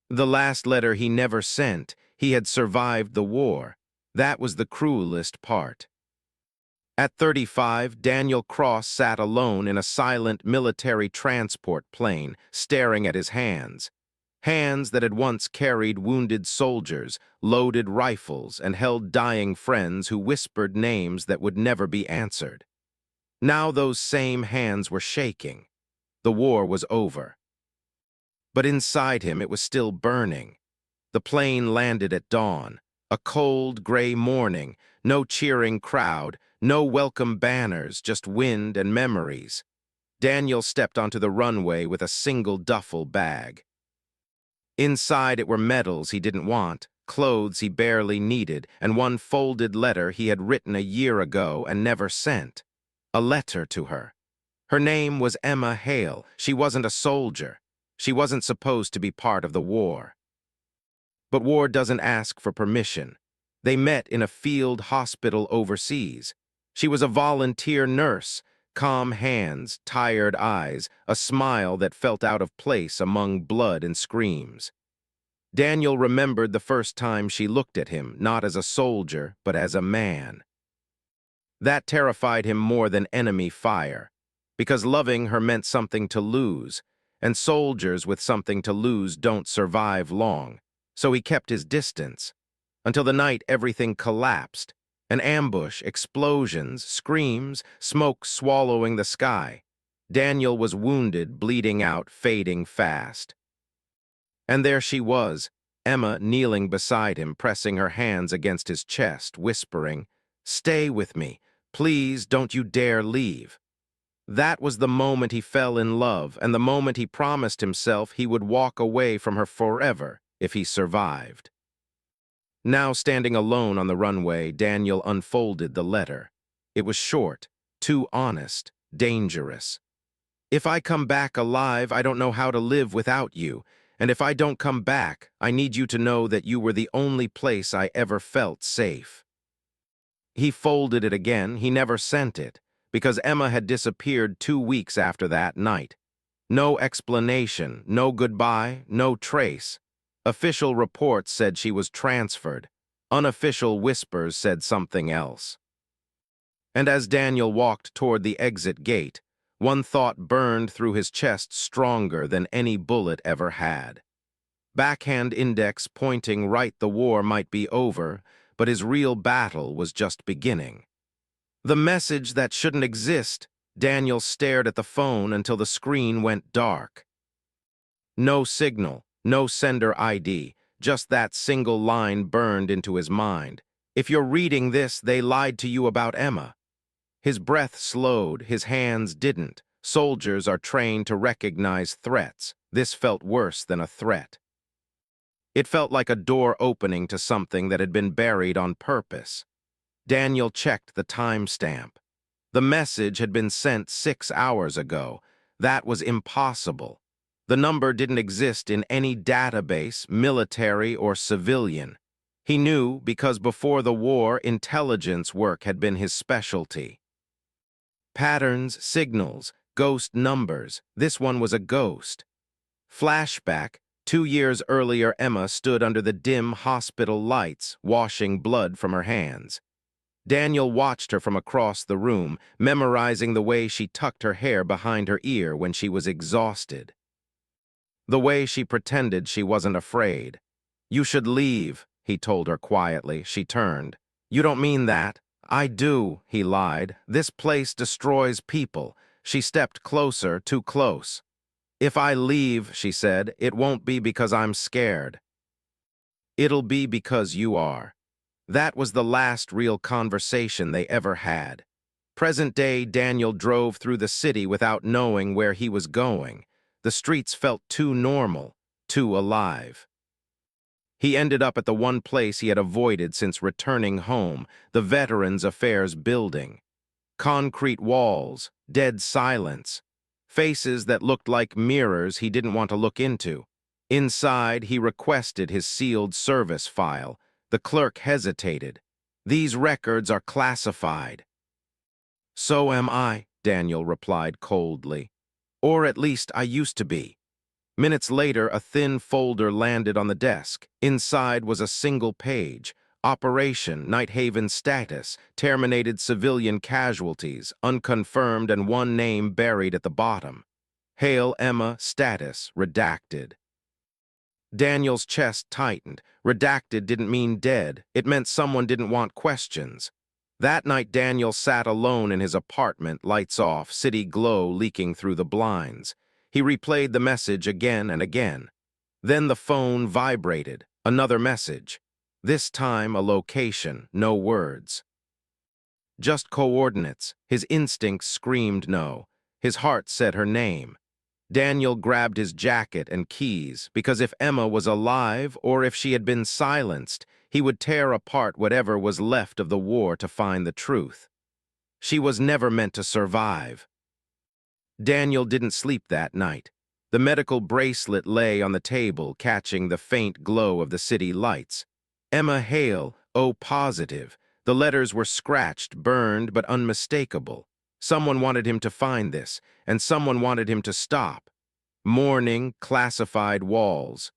The last letter he never sent. He had survived the war. That was the cruelest part. At 35, Daniel Cross sat alone in a silent military transport plane, staring at his hands. Hands that had once carried wounded soldiers, loaded rifles, and held dying friends who whispered names that would never be answered. Now those same hands were shaking. The war was over. But inside him it was still burning. The plane landed at dawn. A cold, gray morning, no cheering crowd, no welcome banners, just wind and memories. Daniel stepped onto the runway with a single duffel bag. Inside it were medals he didn't want, clothes he barely needed, and one folded letter he had written a year ago and never sent. A letter to her. Her name was Emma Hale. She wasn't a soldier. She wasn't supposed to be part of the war. But war doesn't ask for permission. They met in a field hospital overseas. She was a volunteer nurse, calm hands, tired eyes, a smile that felt out of place among blood and screams. Daniel remembered the first time she looked at him, not as a soldier, but as a man. That terrified him more than enemy fire, because loving her meant something to lose, and soldiers with something to lose don't survive long, so he kept his distance, until the night everything collapsed. An ambush, explosions, screams, smoke swallowing the sky. Daniel was wounded, bleeding out, fading fast. And there she was, Emma kneeling beside him, pressing her hands against his chest, whispering, "Stay with me. Please don't you dare leave." That was the moment he fell in love, and the moment he promised himself he would walk away from her forever if he survived. Now standing alone on the runway, Daniel unfolded the letter. It was short, too honest, dangerous. "If I come back alive, I don't know how to live without you, and if I don't come back, I need you to know that you were the only place I ever felt safe." He folded it again. He never sent it, because Emma had disappeared 2 weeks after that night. No explanation, no goodbye, no trace. Official reports said she was transferred. Unofficial whispers said something else. And as Daniel walked toward the exit gate, one thought burned through his chest stronger than any bullet ever had. Backhand index pointing right, the war might be over, but his real battle was just beginning. The message that shouldn't exist. Daniel stared at the phone until the screen went dark. No signal. No sender ID, just that single line burned into his mind. "If you're reading this, they lied to you about Emma." His breath slowed, his hands didn't. Soldiers are trained to recognize threats. This felt worse than a threat. It felt like a door opening to something that had been buried on purpose. Daniel checked the timestamp. The message had been sent 6 hours ago. That was impossible. The number didn't exist in any database, military or civilian. He knew because before the war, intelligence work had been his specialty. Patterns, signals, ghost numbers. This one was a ghost. Flashback. 2 years earlier, Emma stood under the dim hospital lights, washing blood from her hands. Daniel watched her from across the room, memorizing the way she tucked her hair behind her ear when she was exhausted. The way she pretended she wasn't afraid. "You should leave," he told her quietly. She turned. "You don't mean that." "I do," he lied. "This place destroys people." She stepped closer, too close. "If I leave," she said, "it won't be because I'm scared. It'll be because you are." That was the last real conversation they ever had. Present-day Daniel drove through the city without knowing where he was going. The streets felt too normal, too alive. He ended up at the one place he had avoided since returning home, the Veterans Affairs Building. Concrete walls, dead silence, faces that looked like mirrors he didn't want to look into. Inside, he requested his sealed service file. The clerk hesitated. "These records are classified." "So am I," Daniel replied coldly. "Or at least I used to be." Minutes later, a thin folder landed on the desk. Inside was a single page. Operation, Nighthaven status, terminated civilian casualties, unconfirmed, and one name buried at the bottom. Hail Emma, status, redacted. Daniel's chest tightened. Redacted didn't mean dead. It meant someone didn't want questions. That night, Daniel sat alone in his apartment, lights off, city glow leaking through the blinds. He replayed the message again and again. Then the phone vibrated. Another message. This time a location, no words. Just coordinates. His instincts screamed no. His heart said her name. Daniel grabbed his jacket and keys, because if Emma was alive or if she had been silenced, he would tear apart whatever was left of the war to find the truth. She was never meant to survive. Daniel didn't sleep that night. The medical bracelet lay on the table, catching the faint glow of the city lights. Emma Hale, O positive. The letters were scratched, burned, but unmistakable. Someone wanted him to find this, and someone wanted him to stop. Mourning, classified walls.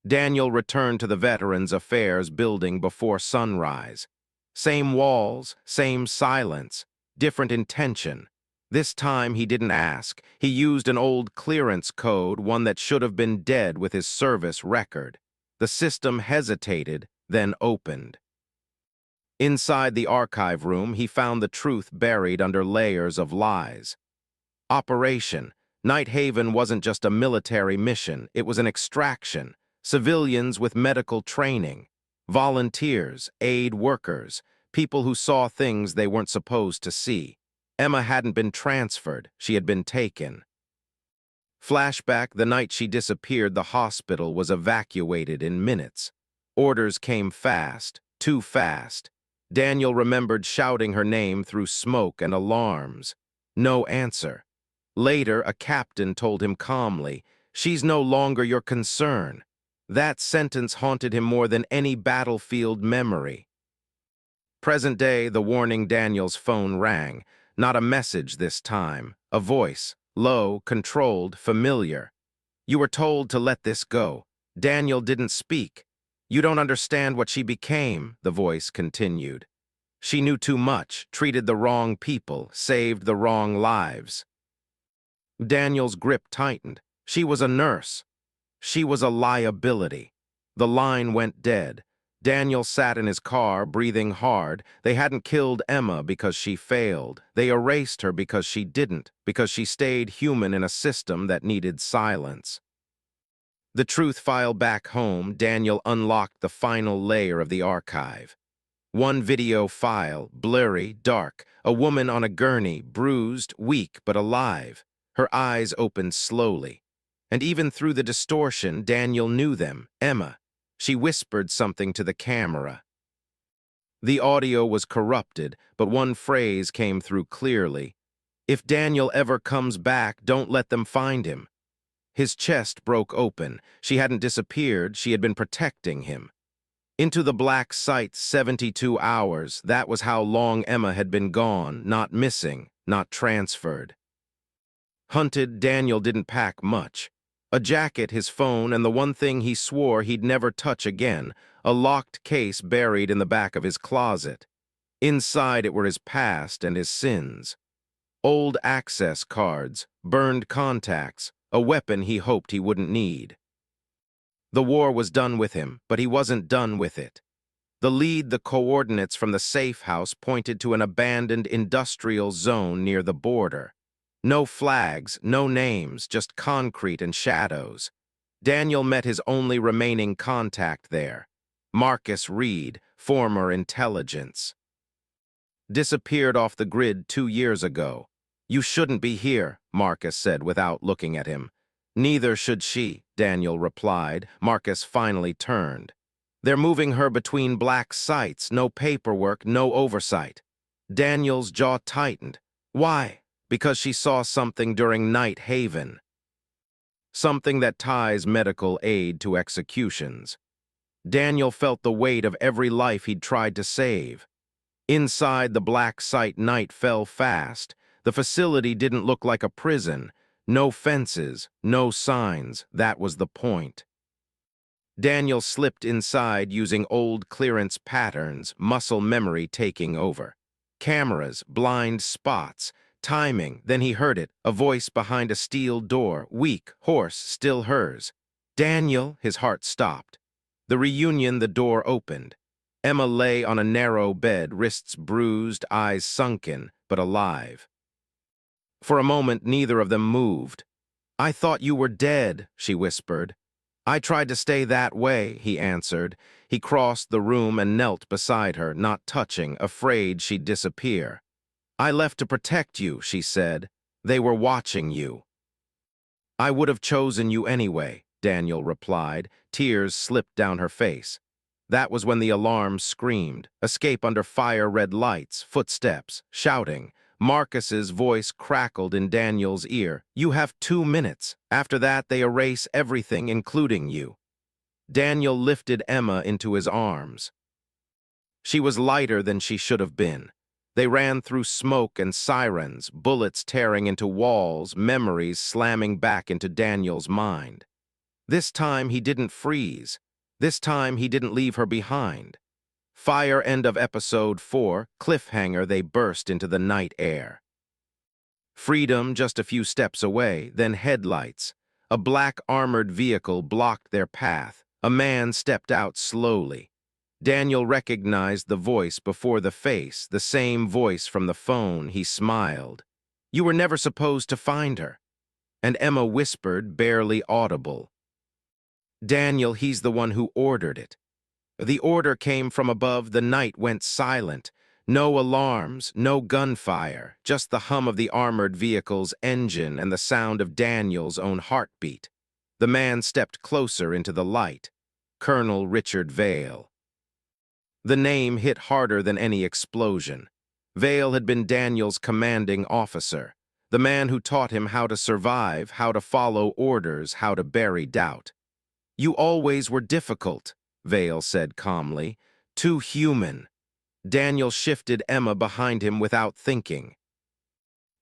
Daniel returned to the Veterans Affairs building before sunrise. Same walls, same silence, different intention. This time he didn't ask. He used an old clearance code, one that should have been dead with his service record. The system hesitated, then opened. Inside the archive room, he found the truth buried under layers of lies. Operation. Nighthaven wasn't just a military mission, it was an extraction. Civilians with medical training. Volunteers, aid workers, people who saw things they weren't supposed to see. Emma hadn't been transferred, she had been taken. Flashback, the night she disappeared, the hospital was evacuated in minutes. Orders came fast, too fast. Daniel remembered shouting her name through smoke and alarms. No answer. Later, a captain told him calmly, "She's no longer your concern." That sentence haunted him more than any battlefield memory. Present day, the warning. Daniel's phone rang. Not a message this time. A voice, low, controlled, familiar. "You were told to let this go." Daniel didn't speak. "You don't understand what she became," the voice continued. "She knew too much, treated the wrong people, saved the wrong lives." Daniel's grip tightened. She was a nurse. She was a liability. The line went dead. Daniel sat in his car, breathing hard. They hadn't killed Emma because she failed. They erased her because she didn't, because she stayed human in a system that needed silence. The truth file back home, Daniel unlocked the final layer of the archive. One video file, blurry, dark, a woman on a gurney, bruised, weak, but alive. Her eyes opened slowly. And even through the distortion, Daniel knew them, Emma. She whispered something to the camera. The audio was corrupted, but one phrase came through clearly. "If Daniel ever comes back, don't let them find him." His chest broke open. She hadn't disappeared, she had been protecting him. Into the black site, 72 hours, that was how long Emma had been gone, not missing, not transferred. Hunted, Daniel didn't pack much. A jacket, his phone, and the one thing he swore he'd never touch again, a locked case buried in the back of his closet. Inside it were his past and his sins. Old access cards, burned contacts, a weapon he hoped he wouldn't need. The war was done with him, but he wasn't done with it. The coordinates from the safe house pointed to an abandoned industrial zone near the border. No flags, no names, just concrete and shadows. Daniel met his only remaining contact there. Marcus Reed, former intelligence. Disappeared off the grid 2 years ago. "You shouldn't be here," Marcus said without looking at him. "Neither should she," Daniel replied. Marcus finally turned. "They're moving her between black sites, no paperwork, no oversight." Daniel's jaw tightened. "Why?" "Because she saw something during Nighthaven. Something that ties medical aid to executions." Daniel felt the weight of every life he'd tried to save. Inside the black site, night fell fast. The facility didn't look like a prison. No fences, no signs, that was the point. Daniel slipped inside using old clearance patterns, muscle memory taking over. Cameras, blind spots, timing, then he heard it, a voice behind a steel door, weak, hoarse, still hers. Daniel, his heart stopped. The reunion, the door opened. Emma lay on a narrow bed, wrists bruised, eyes sunken, but alive. For a moment, neither of them moved. "I thought you were dead," she whispered. "I tried to stay that way," he answered. He crossed the room and knelt beside her, not touching, afraid she'd disappear. "I left to protect you," she said. "They were watching you." "I would have chosen you anyway," Daniel replied. Tears slipped down her face. That was when the alarm screamed. Escape under fire-red lights, footsteps, shouting. Marcus's voice crackled in Daniel's ear. "You have 2 minutes. After that, they erase everything, including you." Daniel lifted Emma into his arms. She was lighter than she should have been. They ran through smoke and sirens, bullets tearing into walls, memories slamming back into Daniel's mind. This time he didn't freeze. This time he didn't leave her behind. Fire end of episode 4, cliffhanger, they burst into the night air. Freedom just a few steps away, then headlights. A black armored vehicle blocked their path. A man stepped out slowly. Daniel recognized the voice before the face, the same voice from the phone. He smiled. "You were never supposed to find her." And Emma whispered, barely audible. "Daniel, he's the one who ordered it." The order came from above. The night went silent. No alarms, no gunfire, just the hum of the armored vehicle's engine and the sound of Daniel's own heartbeat. The man stepped closer into the light. Colonel Richard Vale. The name hit harder than any explosion. Vale had been Daniel's commanding officer, the man who taught him how to survive, how to follow orders, how to bury doubt. "You always were difficult," Vale said calmly. "Too human." Daniel shifted Emma behind him without thinking.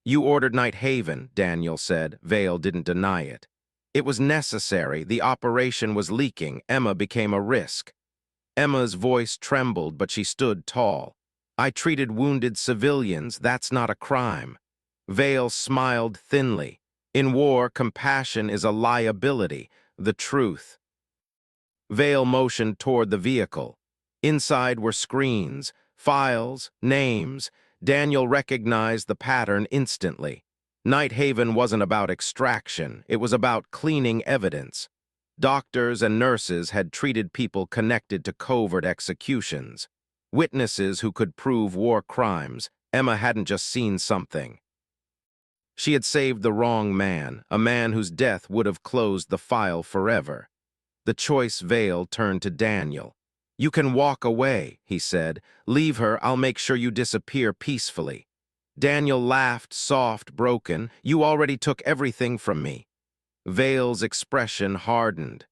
"You ordered Night Haven," Daniel said. Vale didn't deny it. "It was necessary. The operation was leaking. Emma became a risk." Emma's voice trembled, but she stood tall. "I treated wounded civilians. That's not a crime." Vale smiled thinly. "In war, compassion is a liability, the truth." Vale motioned toward the vehicle. Inside were screens, files, names. Daniel recognized the pattern instantly. Night Haven wasn't about extraction. It was about cleaning evidence. Doctors and nurses had treated people connected to covert executions. Witnesses who could prove war crimes. Emma hadn't just seen something. She had saved the wrong man, a man whose death would have closed the file forever. The choice Vale turned to Daniel. "You can walk away," he said. "Leave her, I'll make sure you disappear peacefully." Daniel laughed, soft, broken. "You already took everything from me." Vale's expression hardened.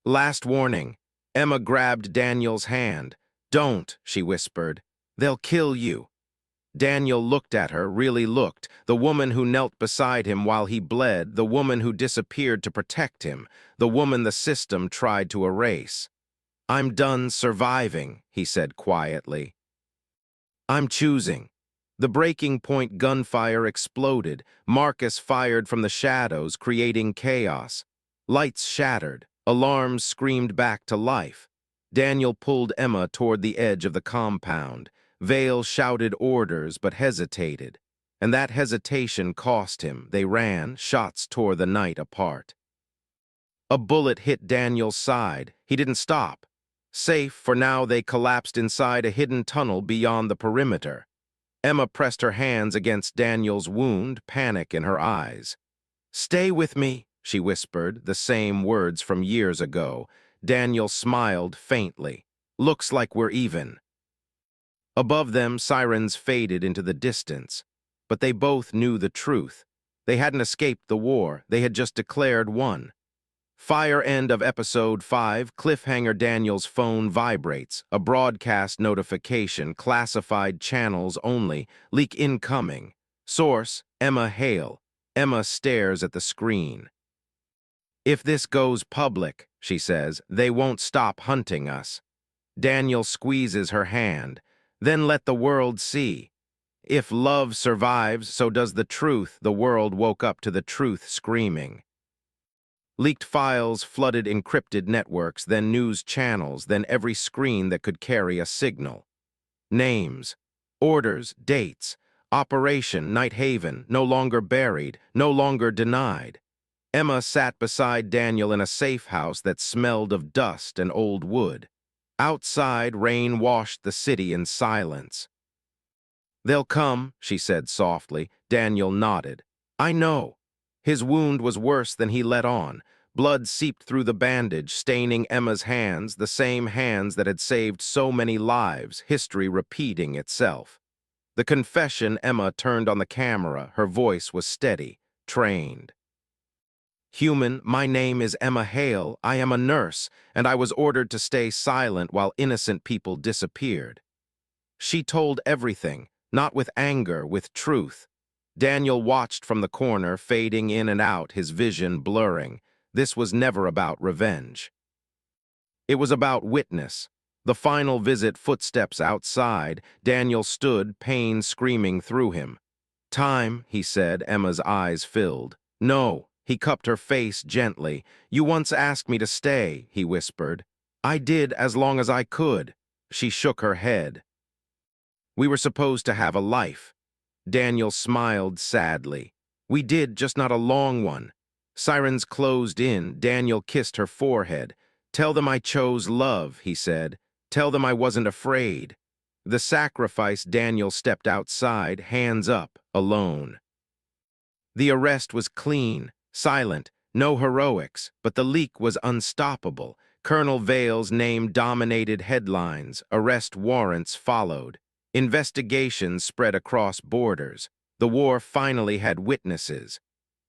"Last warning." Emma grabbed Daniel's hand. "Don't," she whispered. "They'll kill you." Daniel looked at her, really looked, the woman who knelt beside him while he bled, the woman who disappeared to protect him, the woman the system tried to erase. "I'm done surviving," he said quietly. "I'm choosing." The breaking point gunfire exploded. Marcus fired from the shadows, creating chaos. Lights shattered. Alarms screamed back to life. Daniel pulled Emma toward the edge of the compound. Vale shouted orders but hesitated. And that hesitation cost him. They ran, shots tore the night apart. A bullet hit Daniel's side. He didn't stop. Safe, for now they collapsed inside a hidden tunnel beyond the perimeter. Emma pressed her hands against Daniel's wound, panic in her eyes. "Stay with me," she whispered, the same words from years ago. Daniel smiled faintly. "Looks like we're even." Above them, sirens faded into the distance. But they both knew the truth. They hadn't escaped the war. They had just declared one. Fire end of episode 5, cliffhanger. Daniel's phone vibrates. A broadcast notification, classified channels only, leak incoming. Source, Emma Hale. Emma stares at the screen. If this goes public, she says, they won't stop hunting us. Daniel squeezes her hand. Then let the world see. If love survives, so does the truth. The world woke up to the truth screaming. Leaked files flooded encrypted networks, then news channels, then every screen that could carry a signal. Names, orders, dates, Operation Night Haven, no longer buried, no longer denied. Emma sat beside Daniel in a safe house that smelled of dust and old wood. Outside, rain washed the city in silence. "They'll come," she said softly. Daniel nodded. "I know." His wound was worse than he let on. Blood seeped through the bandage, staining Emma's hands, the same hands that had saved so many lives, history repeating itself. The confession, Emma turned on the camera. Her voice was steady, trained. "Human, my name is Emma Hale. I am a nurse, and I was ordered to stay silent while innocent people disappeared." She told everything, not with anger, with truth. Daniel watched from the corner, fading in and out, his vision blurring. This was never about revenge. It was about witness. The final visit, footsteps outside. Daniel stood, pain screaming through him. "Time," he said, Emma's eyes filled. "No." He cupped her face gently. "You once asked me to stay," he whispered. "I did as long as I could." She shook her head. "We were supposed to have a life." Daniel smiled sadly. "We did, just not a long one." Sirens closed in. Daniel kissed her forehead. "Tell them I chose love," he said. "Tell them I wasn't afraid." The sacrifice. Daniel stepped outside, hands up, alone. The arrest was clean, silent, no heroics, but the leak was unstoppable. Colonel Vale's name dominated headlines. Arrest warrants followed. Investigations spread across borders. The war finally had witnesses.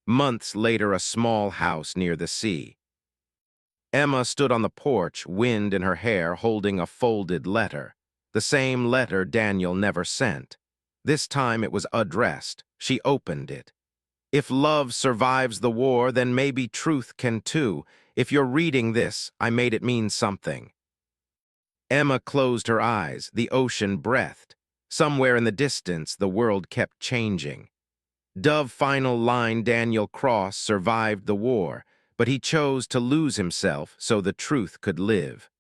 Months later, a small house near the sea. Emma stood on the porch, wind in her hair, holding a folded letter. The same letter Daniel never sent. This time it was addressed. She opened it. "If love survives the war, then maybe truth can too. If you're reading this, I made it mean something." Emma closed her eyes. The ocean breathed. Somewhere in the distance, the world kept changing. Dove final line. Daniel Cross survived the war, but he chose to lose himself so the truth could live.